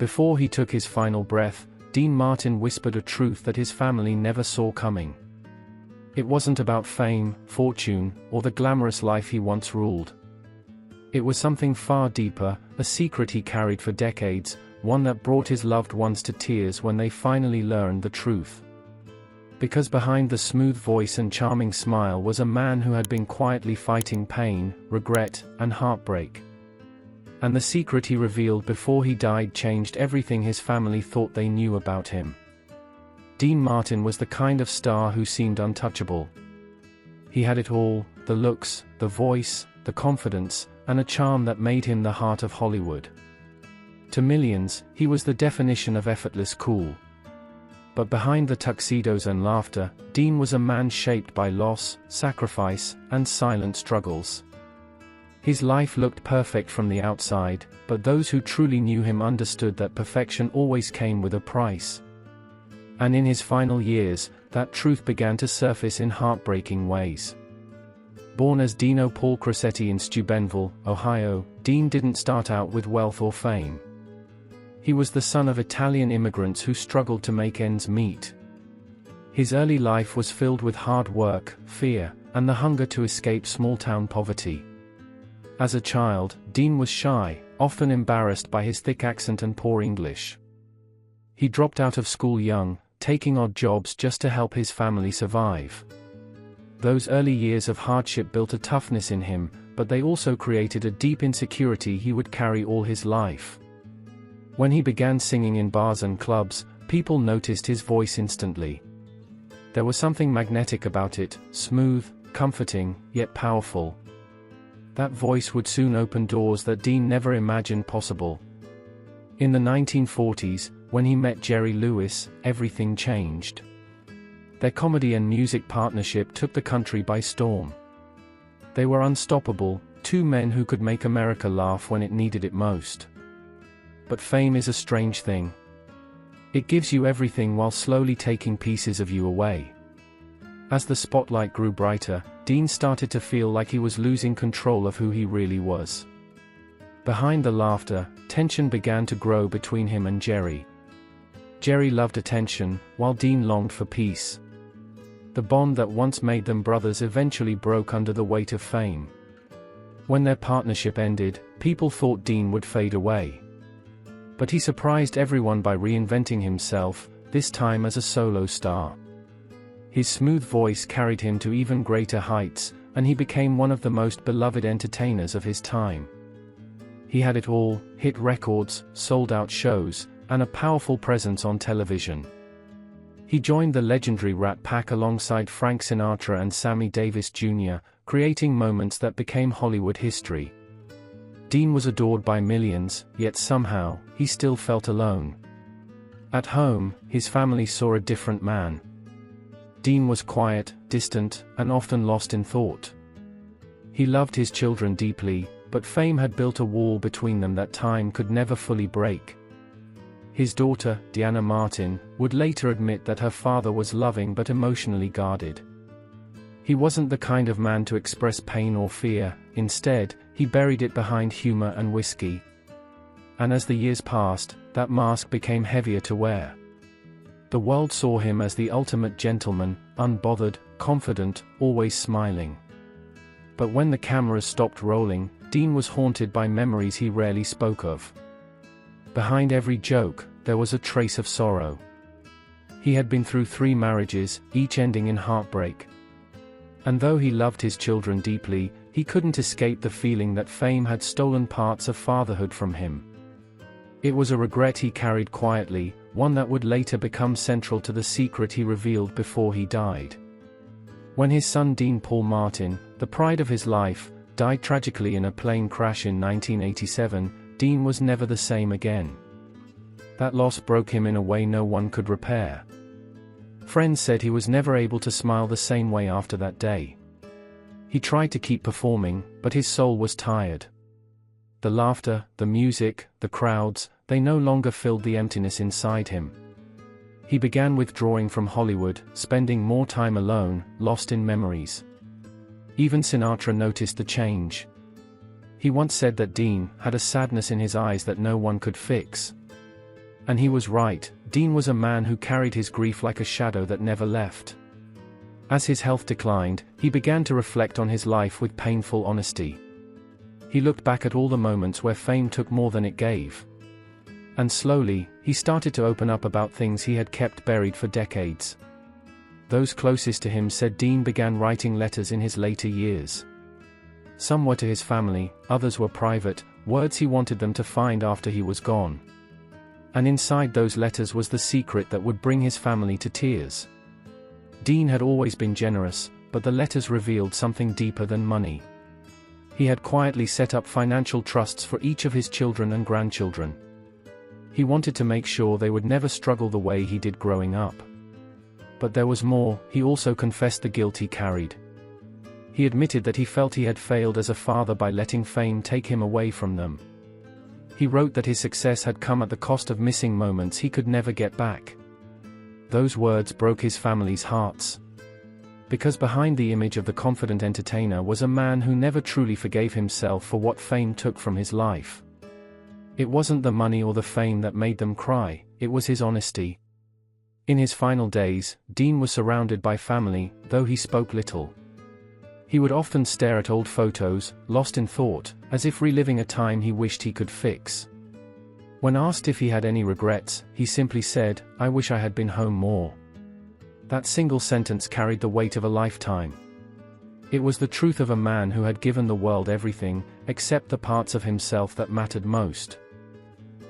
Before he took his final breath, Dean Martin whispered a truth that his family never saw coming. It wasn't about fame, fortune, or the glamorous life he once ruled. It was something far deeper, a secret he carried for decades, one that brought his loved ones to tears when they finally learned the truth. Because behind the smooth voice and charming smile was a man who had been quietly fighting pain, regret, and heartbreak. And the secret he revealed before he died changed everything his family thought they knew about him. Dean Martin was the kind of star who seemed untouchable. He had it all, the looks, the voice, the confidence, and a charm that made him the heart of Hollywood. To millions, he was the definition of effortless cool. But behind the tuxedos and laughter, Dean was a man shaped by loss, sacrifice, and silent struggles. His life looked perfect from the outside, but those who truly knew him understood that perfection always came with a price. And in his final years, that truth began to surface in heartbreaking ways. Born as Dino Paul Crosetti in Steubenville, Ohio, Dean didn't start out with wealth or fame. He was the son of Italian immigrants who struggled to make ends meet. His early life was filled with hard work, fear, and the hunger to escape small-town poverty. As a child, Dean was shy, often embarrassed by his thick accent and poor English. He dropped out of school young, taking odd jobs just to help his family survive. Those early years of hardship built a toughness in him, but they also created a deep insecurity he would carry all his life. When he began singing in bars and clubs, people noticed his voice instantly. There was something magnetic about it, smooth, comforting, yet powerful. That voice would soon open doors that Dean never imagined possible. In the 1940s, when he met Jerry Lewis, everything changed. Their comedy and music partnership took the country by storm. They were unstoppable, two men who could make America laugh when it needed it most. But fame is a strange thing. It gives you everything while slowly taking pieces of you away. As the spotlight grew brighter, Dean started to feel like he was losing control of who he really was. Behind the laughter, tension began to grow between him and Jerry. Jerry loved attention, while Dean longed for peace. The bond that once made them brothers eventually broke under the weight of fame. When their partnership ended, people thought Dean would fade away. But he surprised everyone by reinventing himself, this time as a solo star. His smooth voice carried him to even greater heights, and he became one of the most beloved entertainers of his time. He had it all: hit records, sold-out shows, and a powerful presence on television. He joined the legendary Rat Pack alongside Frank Sinatra and Sammy Davis Jr., creating moments that became Hollywood history. Dean was adored by millions, yet somehow, he still felt alone. At home, his family saw a different man. Dean was quiet, distant, and often lost in thought. He loved his children deeply, but fame had built a wall between them that time could never fully break. His daughter, Deanna Martin, would later admit that her father was loving but emotionally guarded. He wasn't the kind of man to express pain or fear; instead, he buried it behind humor and whiskey. And as the years passed, that mask became heavier to wear. The world saw him as the ultimate gentleman, unbothered, confident, always smiling. But when the cameras stopped rolling, Dean was haunted by memories he rarely spoke of. Behind every joke, there was a trace of sorrow. He had been through 3 marriages, each ending in heartbreak. And though he loved his children deeply, he couldn't escape the feeling that fame had stolen parts of fatherhood from him. It was a regret he carried quietly, one that would later become central to the secret he revealed before he died. When his son Dean Paul Martin, the pride of his life, died tragically in a plane crash in 1987, Dean was never the same again. That loss broke him in a way no one could repair. Friends said he was never able to smile the same way after that day. He tried to keep performing, but his soul was tired. The laughter, the music, the crowds, they no longer filled the emptiness inside him. He began withdrawing from Hollywood, spending more time alone, lost in memories. Even Sinatra noticed the change. He once said that Dean had a sadness in his eyes that no one could fix. And he was right. Dean was a man who carried his grief like a shadow that never left. As his health declined, he began to reflect on his life with painful honesty. He looked back at all the moments where fame took more than it gave. And slowly, he started to open up about things he had kept buried for decades. Those closest to him said Dean began writing letters in his later years. Some were to his family, others were private, words he wanted them to find after he was gone. And inside those letters was the secret that would bring his family to tears. Dean had always been generous, but the letters revealed something deeper than money. He had quietly set up financial trusts for each of his children and grandchildren. He wanted to make sure they would never struggle the way he did growing up. But there was more. He also confessed the guilt he carried. He admitted that he felt he had failed as a father by letting fame take him away from them. He wrote that his success had come at the cost of missing moments he could never get back. Those words broke his family's hearts. Because behind the image of the confident entertainer was a man who never truly forgave himself for what fame took from his life. It wasn't the money or the fame that made them cry, it was his honesty. In his final days, Dean was surrounded by family, though he spoke little. He would often stare at old photos, lost in thought, as if reliving a time he wished he could fix. When asked if he had any regrets, he simply said, "I wish I had been home more." That single sentence carried the weight of a lifetime. It was the truth of a man who had given the world everything, except the parts of himself that mattered most.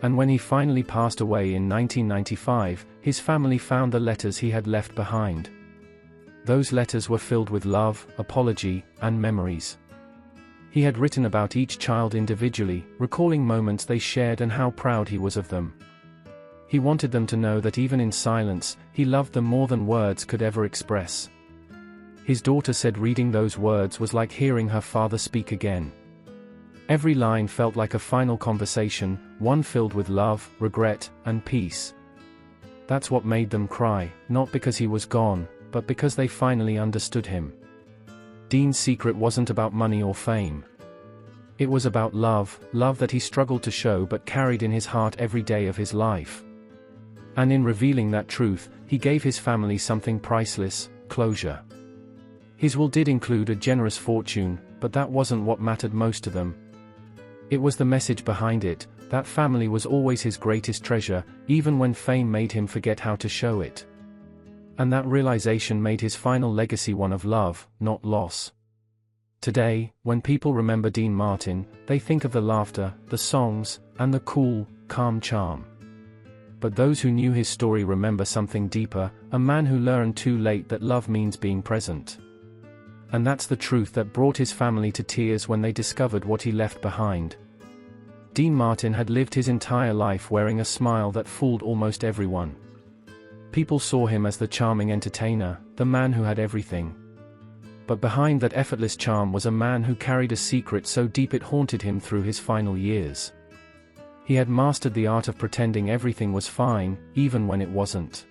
And when he finally passed away in 1995, his family found the letters he had left behind. Those letters were filled with love, apology, and memories. He had written about each child individually, recalling moments they shared and how proud he was of them. He wanted them to know that even in silence, he loved them more than words could ever express. His daughter said reading those words was like hearing her father speak again. Every line felt like a final conversation, one filled with love, regret, and peace. That's what made them cry, not because he was gone, but because they finally understood him. Dean's secret wasn't about money or fame. It was about love, love that he struggled to show but carried in his heart every day of his life. And in revealing that truth, he gave his family something priceless: closure. His will did include a generous fortune, but that wasn't what mattered most to them. It was the message behind it, that family was always his greatest treasure, even when fame made him forget how to show it. And that realization made his final legacy one of love, not loss. Today, when people remember Dean Martin, they think of the laughter, the songs, and the cool, calm charm. But those who knew his story remember something deeper, a man who learned too late that love means being present. And that's the truth that brought his family to tears when they discovered what he left behind. Dean Martin had lived his entire life wearing a smile that fooled almost everyone. People saw him as the charming entertainer, the man who had everything. But behind that effortless charm was a man who carried a secret so deep it haunted him through his final years. He had mastered the art of pretending everything was fine, even when it wasn't.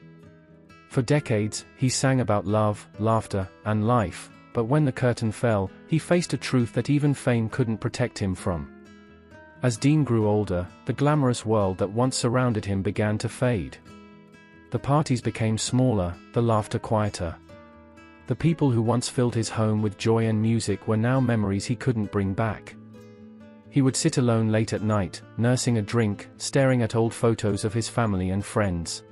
For decades, he sang about love, laughter, and life, but when the curtain fell, he faced a truth that even fame couldn't protect him from. As Dean grew older, the glamorous world that once surrounded him began to fade. The parties became smaller, the laughter quieter. The people who once filled his home with joy and music were now memories he couldn't bring back. He would sit alone late at night, nursing a drink, staring at old photos of his family and friends.